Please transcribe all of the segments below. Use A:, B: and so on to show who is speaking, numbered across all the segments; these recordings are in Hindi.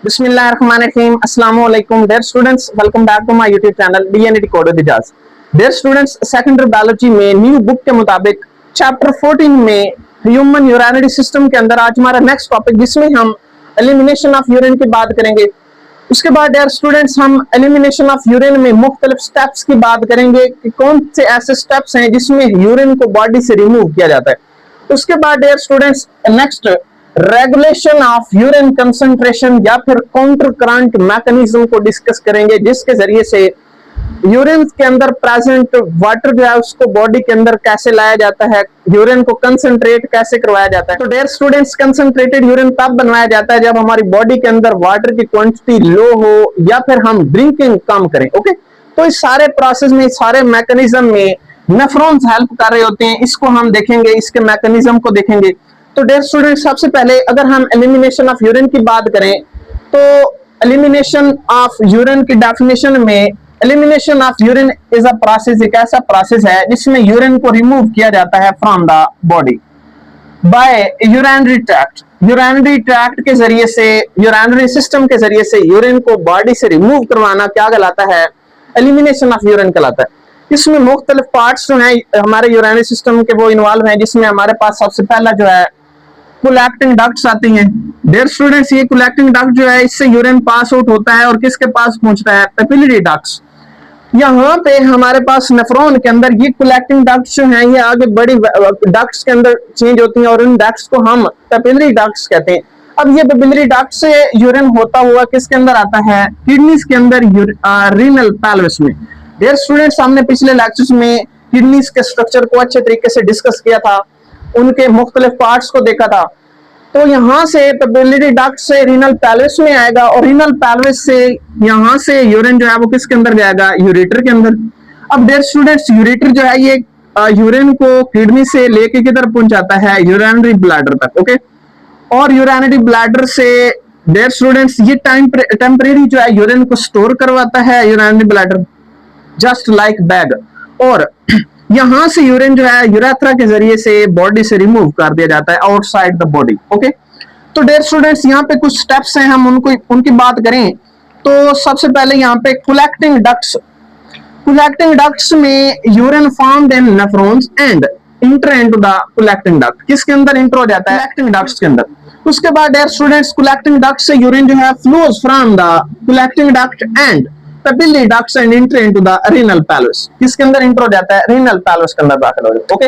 A: Bismillahirrahmanirrahim. Assalamualaikum. Dear students, welcome back to my YouTube channel DNA Decode with Ijaz. Dear students, secondary biology में न्यू बुक के मुताबिक चैप्टर 14 में ह्यूमन यूरिनरी सिस्टम के अंदर आज हमारा नेक्स्ट टॉपिक जिसमें हम एलिमिनेशन ऑफ यूरिन की बात करेंगे। उसके बाद डियर स्टूडेंट्स हम एलिमिनेशन ऑफ यूरिन में मुख्तलिफ स्टेप्स की बात करेंगे कि कौन से ऐसे स्टेप्स हैं जिसमें यूरिन को बॉडी से रिमूव किया जाता है। उसके बाद dear students next regulation of urine concentration या फिर काउंटर करंट मैकेनिज्म को डिस्कस करेंगे, जिसके जरिए से यूरिन के अंदर प्रेजेंट वाटर जो है उसको बॉडी के अंदर कैसे लाया जाता है, यूरिन को कंसंट्रेट कैसे करवाया जाता है। तो डियर स्टूडेंट्स, कंसंट्रेटेड यूरिन तब बनवाया जाता है जब हमारी बॉडी के अंदर वाटर की क्वांटिटी लो हो या फिर हम ड्रिंकिंग कम करें। ओके, तो इस सारे प्रोसेस में, इस सारे मैकेनिज्म में नेफ्रॉन्स हेल्प कर रहे होते हैं। इसको हम देखेंगे, इसके मैकेनिज्म को देखेंगे। तो डियर स्टूडेंट, सबसे पहले अगर हम एलिमिनेशन ऑफ यूरिन की बात करें तो एलिमिनेशन ऑफ यूरिन की डेफिनेशन में elimination of urine is a process, एक ऐसा प्रोसेस है जिसमें यूरिन को रिमूव किया जाता है from the body by urinary tract. Urinary tract के जरिए से, यूरिनरी सिस्टम के जरिए से यूरिन को बॉडी से रिमूव करवाना क्या कहलाता है? एलिमिनेशन ऑफ यूरिन कहलाता है। इसमें मुख्तलिफ पार्ट्स जो हैं हमारे यूरिनरी सिस्टम के वो इन्वॉल्व हैं, जिसमें हमारे पास सबसे पहला जो है कलेक्टिंग डक्ट्स आती हैं। डियर स्टूडेंट्स, ये कलेक्टिंग डक्ट जो है इससे यूरिन पास आउट होता है और किसके पास पहुंचता है? Papillary ducts. यहाँ पे हमारे पास नेफ्रॉन के अंदर ये कलेक्टिंग डक्ट्स जो हैं ये आगे बड़ी डक्ट्स के अंदर चेंज होती हैं और इन डक्ट्स को हम पेपिलरी डक्ट्स कहते हैं। अब ये पेपिलरी डक्ट से यूरिन होता हुआ किसके अंदर आता है? किडनीज के अंदर, रीनल पेल्विस में। डियर स्टूडेंट्स, हमने पिछले लेक्चर्स में किडनीज के स्ट्रक्चर को अच्छे तरीके से डिस्कस किया था, उनके मुख्तलिफ पार्ट्स को देखा था। तो यहाँ से पेपिलरी डक्ट से रीनल पेल्विस में आएगा और रीनल पेल्विस से यहाँ से यूरिन जो है वो किसके अंदर जाएगा? यूरेटर के अंदर। अब डियर स्टूडेंट्स, यूरेटर जो है ये यूरिन को किडनी से लेके किधर पहुंचाता है? यूरिनरी ब्लैडर तक। ओके, और यूरिनरी ब्लैडर से डियर स्टूडेंट्स ये टेम्परेरी जो है यूरिन को स्टोर करवाता है urinary bladder, just like bag. और यहां से यूरिन जो है यूरेथ्रा के जरिए से बॉडी से रिमूव कर दिया जाता है आउटसाइड द बॉडी। ओके, तो डियर स्टूडेंट्स यहाँ पे कुछ स्टेप्स हैं, हम उनकी बात करें तो सबसे पहले यहाँ पे कलेक्टिंग डक्ट्स। कलेक्टिंग डक्ट्स में urine formed in nephrons and inter into the collecting duct. किसके अंदर इंटर हो जाता है? कलेक्टिंग डक्ट्स के अंदर। उसके बाद डियर स्टूडेंट्स, कलेक्टिंग डक्ट से यूरिन जो है flows from the collecting duct and papillary ducts and inter into the renal pelvis. किसके अंदर इंटर हो जाता है? रीनल पेल्विस के अंदर दाखिल हो जाता है। ओके,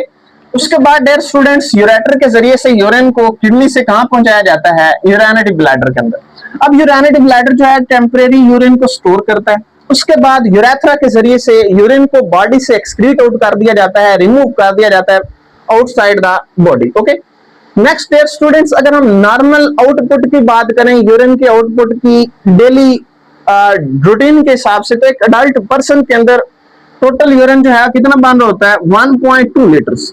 A: उसके बाद डियर स्टूडेंट्स, यूरेटर के जरिए से यूरिन को किडनी से कहां पहुंचाया जाता है? यूरिनरी ब्लैडर के अंदर। अब यूरिनरी ब्लैडर जो है टेम्परेरी यूरिन को स्टोर करता है। उसके बाद यूरेथ्रा के जरिए से यूरिन को बॉडी से एक्सक्रीट आउट कर दिया जाता है, रिमूव कर दिया जाता है outside the body. Okay, next dear students, अगर हम नॉर्मल आउटपुट की बात करें, यूरिन के आउटपुट की डेली रूटीन के हिसाब से, तो एक अडल्ट पर्सन के अंदर टोटल यूरिन जो है कितना बन रहा होता है? 1.2 लीटर्स।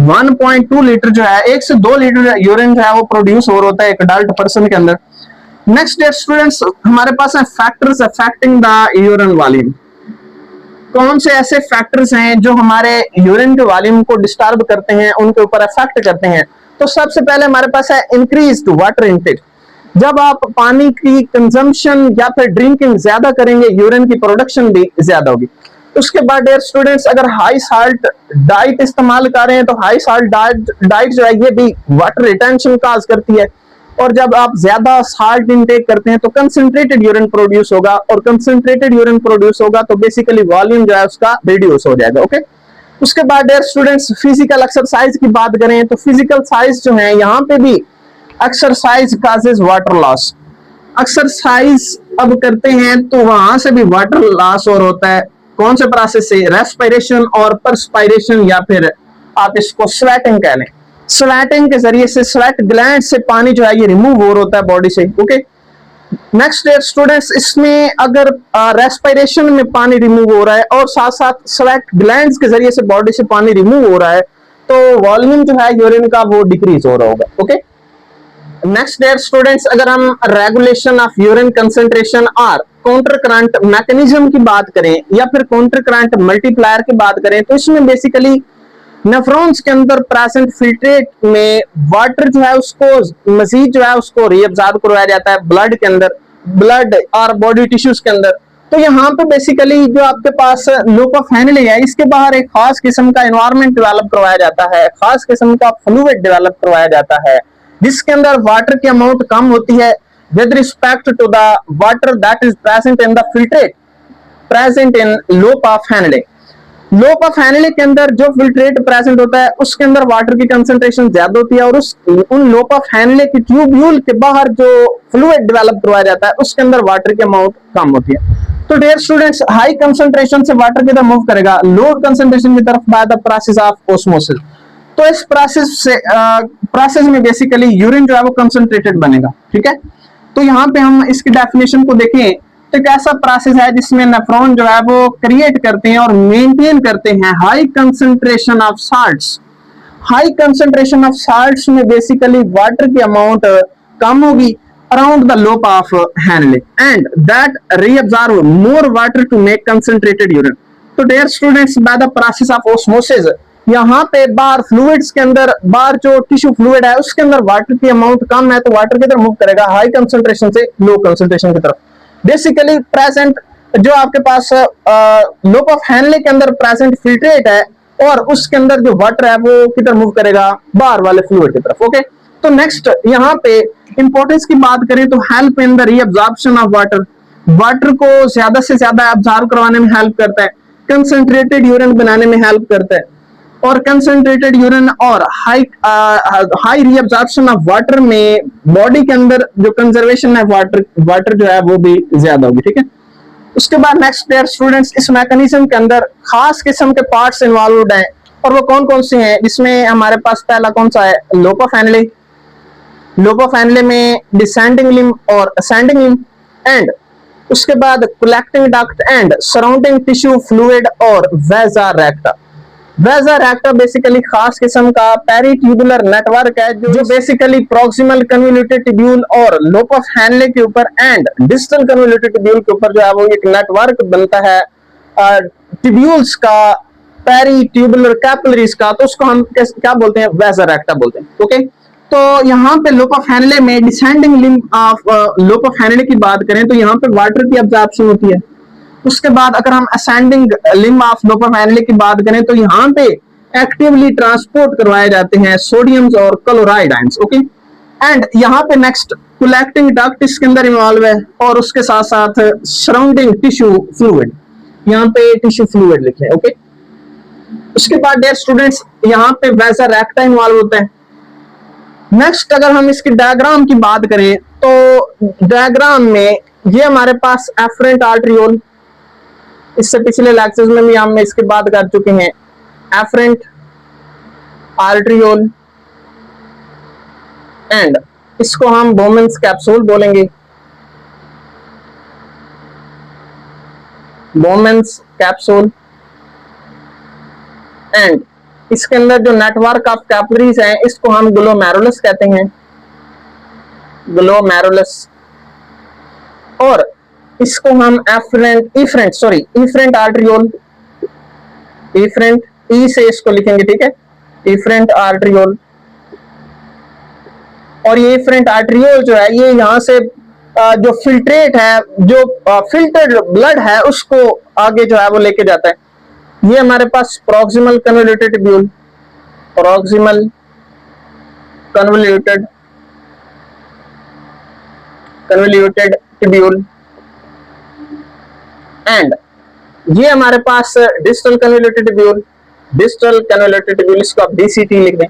A: 1.2 लीटर जो है, 1 से 2 लीटर यूरिन जो है वो प्रोड्यूस हो रहा होता है एक अडल्ट पर्सन के अंदर। नेक्स्ट डियर स्टूडेंट्स, हमारे पास है factors affecting the urine volume. कौन से ऐसे फैक्टर्स हैं जो हमारे यूरिन के वॉल्यूम को डिस्टर्ब करते हैं, उनके ऊपर अफेक्ट करते हैं? तो सबसे पहले हमारे पास है इंक्रीज्ड वाटर इनटेक। जब आप पानी की कंजम्पशन या फिर ड्रिंकिंग ज्यादा करेंगे, यूरिन की प्रोडक्शन भी ज्यादा होगी। उसके बाद डियर स्टूडेंट्स, अगर हाई साल्ट डाइट इस्तेमाल कर रहे हैं तो हाई साल्ट डाइट जो है ये भी वाटर रिटेंशन काज करती है। और जब आप ज्यादा साल्ट इनटेक करते हैं तो कंसंट्रेटेड यूरिन प्रोड्यूस होगा, और कंसंट्रेटेड यूरिन प्रोड्यूस होगा तो बेसिकली वॉल्यूम जो है उसका रिड्यूस हो जाएगा। ओके, उसके बाद डियर स्टूडेंट्स, फिजिकल एक्सरसाइज की बात करें तो फिजिकल साइज जो है यहाँ पे भी exercise causes water loss. Exercise अब करते हैं तो वहां से भी वाटर लॉस और होता है। कौन से प्रोसेस से? रेस्पिरेशन और परस्पायरेशन, या फिर आप इसको स्वेटिंग कह लें। स्वेटिंग के जरिए से, स्वेट ग्लैंड से पानी जो है ये रिमूव हो होता है बॉडी से। ओके, नेक्स्ट डियर स्टूडेंट्स, इसमें अगर रेस्पिरेशन में पानी रिमूव हो रहा है और साथ साथ स्वेट ग्लैंड्स के जरिए से बॉडी से पानी रिमूव हो रहा है तो वॉल्यूम जो है यूरिन का वो डिक्रीज हो रहा होगा। ओके, नेक्स्ट डियर स्टूडेंट्स, अगर हम रेगुलेशन ऑफ यूरिन कंसंट्रेशन और काउंटर करंट मैकेनिज्म की बात करें या फिर काउंटर करंट मल्टीप्लायर की बात करें तो इसमें बेसिकली नेफ्रॉन्स के अंदर प्रेजेंट फिल्ट्रेट में वाटर जो है उसको मजीद जो है उसको रीअब्जॉर्ब करवाया जाता है ब्लड के अंदर, ब्लड और बॉडी टिश्यूज के अंदर। तो यहाँ पे बेसिकली जो आपके पास लूप ऑफ हेनले है, इसके बाहर एक खास किस्म का एनवायरनमेंट डेवलप करवाया जाता है, खास किस्म का फ्लूइड डेवलप करवाया जाता है, जिसके अंदर वाटर की अमाउंट कम होती है with respect to the water that is present in the filtrate present in loop of Henle. Loop of Henle के अंदर जो फिल्ट्रेट प्रेजेंट होता है उसके अंदर वाटर की कंसंट्रेशन ज्यादा होती है, और उन लूप ऑफ हेनले की ट्यूब्यूल के बाहर जो फ्लूइड डेवलप करवाया जाता है उसके अंदर वाटर की अमाउंट कम होती है। तो डियर स्टूडेंट्स, हाई कंसंट्रेशन से वाटर की तरफ मूव करेगा लो कंसंट्रेशन की तरफ bye the process of osmosis. तो इस प्रोसेस में बेसिकली यूरिन जो है वो कंसंट्रेटेड बनेगा। ठीक है, तो यहाँ पे हम इसकी डेफिनेशन को देखें तो एक ऐसा प्रोसेस है जिसमें नेफ्रॉन जो है वो क्रिएट करते हैं और मेंटेन करते हैं high concentration of salts. High concentration of salts में बेसिकली वाटर की अमाउंट कम होगी around the lobe of Henle and that reabsorb more water to make concentrated urine. तो dear students, by the process of osmosis यहाँ पे बाहर फ्लूइड्स के अंदर बाहर जो टिश्यू फ्लूइड है उसके अंदर वाटर की अमाउंट कम है तो वाटर की तरफ मूव करेगा हाई कंसंट्रेशन से लो कंसंट्रेशन की तरफ। बेसिकली प्रेजेंट जो आपके पास लूप ऑफ हेनले के अंदर प्रेजेंट फिल्ट्रेट है और उसके अंदर जो वाटर है वो किधर मूव करेगा बाहर वाले फ्लूइड की तरफ। ओके, तो नेक्स्ट यहाँ पे इंपॉर्टेंस की बात करें तो help in the reabsorption of water, water को ज्यादा से ज्यादा एब्जॉर्ब करवाने में हेल्प करता है, कंसंट्रेटेड यूरिन बनाने में हेल्प करता है, और कंसंट्रेटेड यूरिन और हाई रीअब्जॉर्प्शन ऑफ वाटर में बॉडी के अंदर जो कंजर्वेशन है वाटर जो है वो भी ज्यादा होगी। ठीक है, उसके बाद नेक्स्ट डेयर स्टूडेंट्स, इस मैकेनिज्म के अंदर खास किस्म के पार्ट्स इन्वॉल्वड हैं और वो कौन कौन से हैं, जिसमें हमारे पास पहला कौन सा है loop of Henle. Loop of Henley में डिसेंडिंग लिम्ब और असेंडिंग लिम्ब एंड उसके बाद collecting duct and surrounding tissue fluid और वेजा रेक्टा। वेजा रेक्टा बेसिकली खास किस्म का पेरिट्यूबुलर नेटवर्क है जो बेसिकली प्रॉक्सिमल कन्वोल्यूटेड ट्यूब्यूल और लूप ऑफ हेनले के ऊपर एंड डिस्टल कन्वोल्यूटेड ट्यूब्यूल के ऊपर जो है वो एक नेटवर्क बनता है ट्यूब्यूल्स का, पेरिट्यूबुलर कैपिलरीज का, तो उसको हम क्या बोलते हैं, वेजा रेक्टा बोलते हैं। ओके, तो यहाँ पे लूप ऑफ हेनले में descending limb of loop of Henley की बात करें तो यहाँ पे वाटर की अब्जॉर्प्शन होती है। उसके बाद अगर हम ascending limb of loop of Henley की बात करें तो यहाँ पे एक्टिवली ट्रांसपोर्ट करवाए जाते हैं सोडियम्स और क्लोराइड आयंस। ओके, एंड यहाँ पे नेक्स्ट कलेक्टिंग डक्ट इसके अंदर इन्वॉल्व है और उसके साथ साथ सराउंडिंग टिश्यू फ्लूइड, यहाँ पे टिश्यू फ्लूइड लिखे हैं। ओके, उसके बाद डियर स्टूडेंट्स यहाँ पे वेजा रेक्टा इन्वॉल्व होता है। नेक्स्ट अगर हम इसकी डायग्राम की बात करें तो डायग्राम में ये हमारे पास एफरेंट आर्टरियोल, इससे पिछले लेक्चर्स में भी हम इसकी बात कर चुके हैं, एफरेंट आर्टरियोल एंड इसको हम बोमेंस कैप्सूल बोलेंगे, बोमेंस कैप्सूल एंड इसके अंदर जो नेटवर्क ऑफ कैपिलरीज हैं इसको हम ग्लोमेरुलस कहते हैं, ग्लोमेरुलस, और इसको हम इफरेंट आर्टरियोल, इफरेंट ई से इसको लिखेंगे। ठीक है, इफरेंट आर्टरियोल, और ये इफरेंट आर्टरियोल जो है ये यहाँ से जो फिल्ट्रेट है, जो फिल्टर्ड ब्लड है उसको आगे जो है वो लेके जाता है। ये हमारे पास proximal convoluted tubule, proximal convoluted tubule and ये हमारे पास distal convoluted tubule, distal convoluted tubule, इसको आप डीसीटी लिख दें।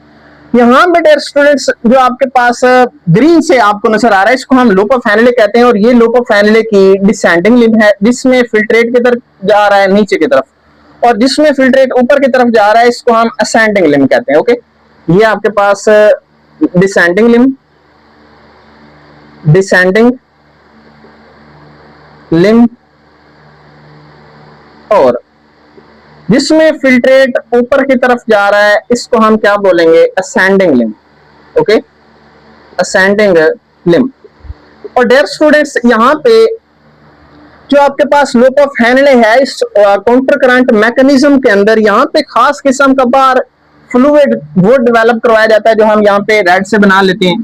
A: यहाँ पे डियर स्टूडेंट्स जो आपके पास ग्रीन से आपको नजर आ रहा है इसको हम लूप ऑफ हेनले कहते हैं, और ये लूप ऑफ हेनले की डिसेंडिंग लिम्ब है जिसमें फिल्ट्रेट की तरफ जा रहा है नीचे की तरफ, और जिसमें फिल्ट्रेट ऊपर की तरफ जा रहा है इसको हम असेंडिंग लिम्ब कहते हैं। ओके, ये आपके पास डिसेंडिंग लिम्ब, डिसेंडिंग लिम्ब, और जिसमें फिल्ट्रेट ऊपर की तरफ जा रहा है इसको हम क्या बोलेंगे, ascending limb. Okay, ascending limb. और डियर स्टूडेंट्स यहाँ पे जो आपके पास लूप ऑफ हेनले है इस काउंटर करंट मैकेनिज्म के अंदर यहाँ पे खास किस्म का बार फ्लूइड वो डेवलप करवाया जाता है जो हम यहाँ पे रेड से बना लेते हैं।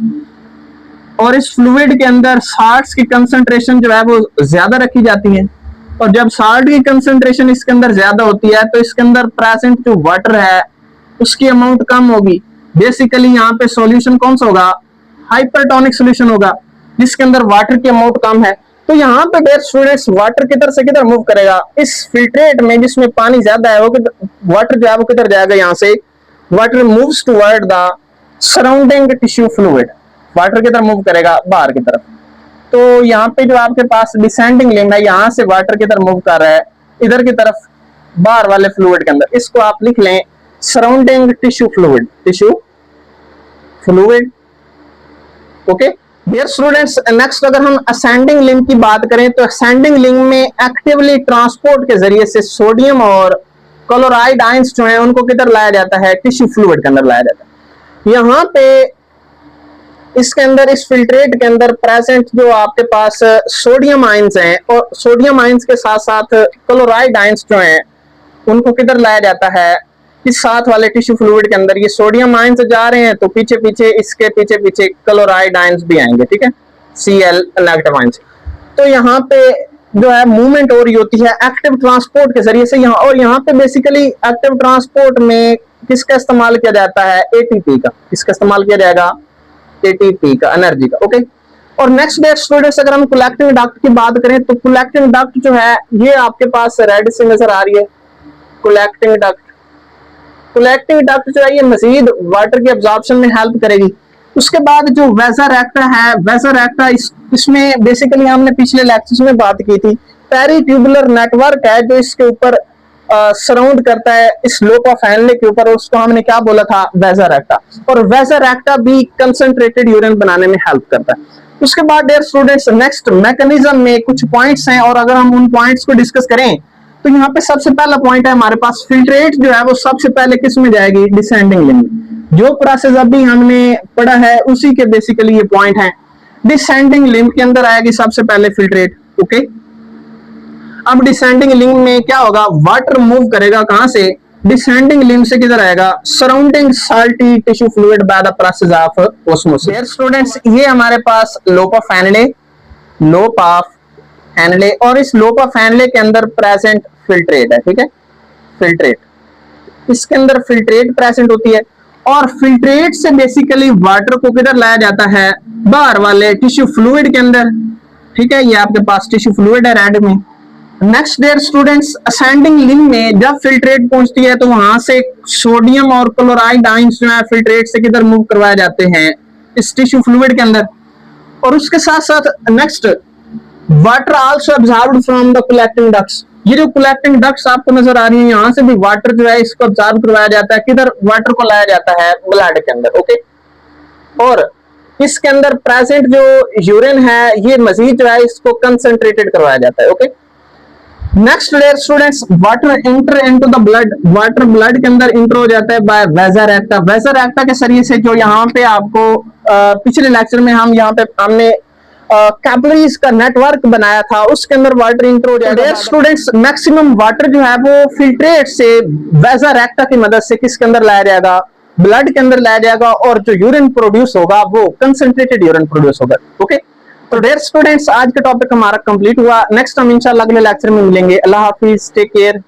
A: और इस फ्लूइड के अंदर साल्ट्स की कंसंट्रेशन जो है वो ज्यादा रखी जाती है, और जब साल्ट की कंसंट्रेशन इसके अंदर ज्यादा होती है तो इसके अंदर प्रेजेंट जो वाटर है उसकी अमाउंट कम होगी। बेसिकली यहाँ पे सॉल्यूशन कौन सा होगा, हाइपरटोनिक सॉल्यूशन होगा, जिसके अंदर वाटर की अमाउंट कम है। तो यहाँ पे डियर स्टूडेंट्स वाटर किधर से किधर मूव करेगा, इस फिल्ट्रेट में जिसमें पानी ज्यादा है वो वाटर जो है वो किधर जाएगा, यहाँ से water moves toward the surrounding tissue fluid, water किधर मूव करेगा, बाहर की तरफ। तो यहाँ पे जो आपके पास डिसेंडिंग लिम्ब है, यहाँ से वाटर किधर मूव कर रहा है, इधर की तरफ बाहर वाले फ्लूइड के अंदर। इसको आप लिख लें surrounding tissue fluid, tissue fluid. Okay dear students, next अगर हम असेंडिंग लिम्ब की बात करें तो असेंडिंग लिम्ब में एक्टिवली ट्रांसपोर्ट के जरिए से सोडियम और क्लोराइड आयंस जो है उनको किधर लाया जाता है, टिश्यू फ्लूइड के अंदर लाया जाता है। यहाँ पे इसके अंदर इस फिल्ट्रेट के अंदर प्रेजेंट जो आपके पास सोडियम आयंस हैं, और सोडियम आयंस के साथ साथ क्लोराइड आयंस जो हैं उनको किधर लाया जाता है, इस साथ वाले टिश्यू फ्लूइड के अंदर। ये सोडियम आयंस जा रहे हैं तो पीछे पीछे इसके पीछे पीछे क्लोराइड आयंस भी आएंगे, ठीक है, Cl नेगेटिव आयंस। तो यहाँ पे जो है मूवमेंट हो रही होती है एक्टिव ट्रांसपोर्ट के जरिए से यहाँ, और यहाँ पे बेसिकली एक्टिव ट्रांसपोर्ट में किसका इस्तेमाल किया जाता है, एटीपी का। किसका इस्तेमाल किया जाएगा, एटीपी का, एनर्जी का। ओके और नेक्स्ट डे स्टूडेंट्स अगर हम कलेक्टिंग डक्ट की बात करें तो कलेक्टिंग डक्ट जो है ये आपके पास रेड से नजर आ रही है, कलेक्टिंग डक्ट। कलेक्टिंग डक्ट जो है ये मजीद वाटर के एब्जॉर्प्शन में हेल्प करेगी। उसके बाद जो वेजर एक्टा है, वेजर एक्टा इसमें बेसिकली हमने पिछले लेक्चर्स में बात की थी, पेरीट्यूबुलर नेटवर्क है जो इसके ऊपर सराउंड करता है, इस लोप ऑफ हैनले के ऊपर, उसको हमने क्या बोला था, वेजर एक्टा। और वेजर एक्टा भी कंसंट्रेटेड यूरिन बनाने में हेल्प करता है। उसके बाद डियर स्टूडेंट्स नेक्स्ट मैकेनिज्म में कुछ पॉइंट्स हैं, और अगर हम उन पॉइंट्स को डिस्कस करें तो यहाँ पे सबसे पहला पॉइंट है हमारे पास फिल्ट्रेट जो है वो सबसे पहले किस में जाएगी, डिसेंडिंग लिम्ब। जो प्रोसेस अभी हमने पढ़ा है उसी के बेसिकली ये पॉइंट है। डिसेंडिंग लिम्ब के अंदर आएगी सबसे पहले फिल्ट्रेट। ओके अब डिसेंडिंग लिम्ब में क्या होगा, वाटर मूव करेगा कहां से, डिसेंडिंग लिम्ब से किधर आएगा, surrounding salty tissue fluid by the process of osmosis. Dear students ये हमारे पास loop of Henle, loop of Henle, और इस लोप ऑफ हैनले के अंदर प्रेजेंट फिल्ट्रेट है, ठीक है, फिल्ट्रेट, इसके अंदर फिल्ट्रेट प्रेजेंट होती है, और फिल्ट्रेट से बेसिकली वाटर को किधर लाया जाता है, बाहर वाले टिश्यू फ्लूइड के अंदर, ठीक है, ये आपके पास टिश्यू फ्लूइड है रेड में। Next dear students ascending limb में जब फिल्ट्रेट पहुंचती है तो वहां से सोडियम और क्लोराइड आयंस जो है फिल्ट्रेट से किधर मूव करवाए जाते हैं, इस टिश्यू फ्लूइड के अंदर। और उसके साथ साथ next water also absorbed from the collecting ducts. ये जो कलेक्टिंग डक्ट्स आपको नजर आ रही है यहाँ से भी वाटर जो है इसको अब्सॉर्ब करवाया जाता है, किधर वाटर को लाया जाता है, ब्लड के अंदर। ओके और इसके अंदर प्रेजेंट जो यूरिन है ये मजीद जो है इसको कंसंट्रेटेड करवाया जाता है। Okay next dear students water enter into the blood, water blood के अंदर इंटर हो जाता है by vasa recta. Vasa recta के जरिए से जो यहाँ पे आपको पिछले लेक्चर में हमने कैपिलरीज का नेटवर्क बनाया था उसके अंदर वाटर इंटर हो जाएगा। स्टूडेंट्स मैक्सिमम वाटर जो है वो फिल्ट्रेट से वेजर एक्टा की मदद से किसके अंदर लाया जाएगा, ब्लड के अंदर लाया जाएगा, और जो यूरिन प्रोड्यूस होगा वो कंसंट्रेटेड यूरिन प्रोड्यूस होगा। ओके तो डियर स्टूडेंट्स आज का टॉपिक हमारा कंप्लीट हुआ। नेक्स्ट हम इंशाल्लाह अगले लेक्चर में मिलेंगे। अल्लाह हाफिज, टेक केयर।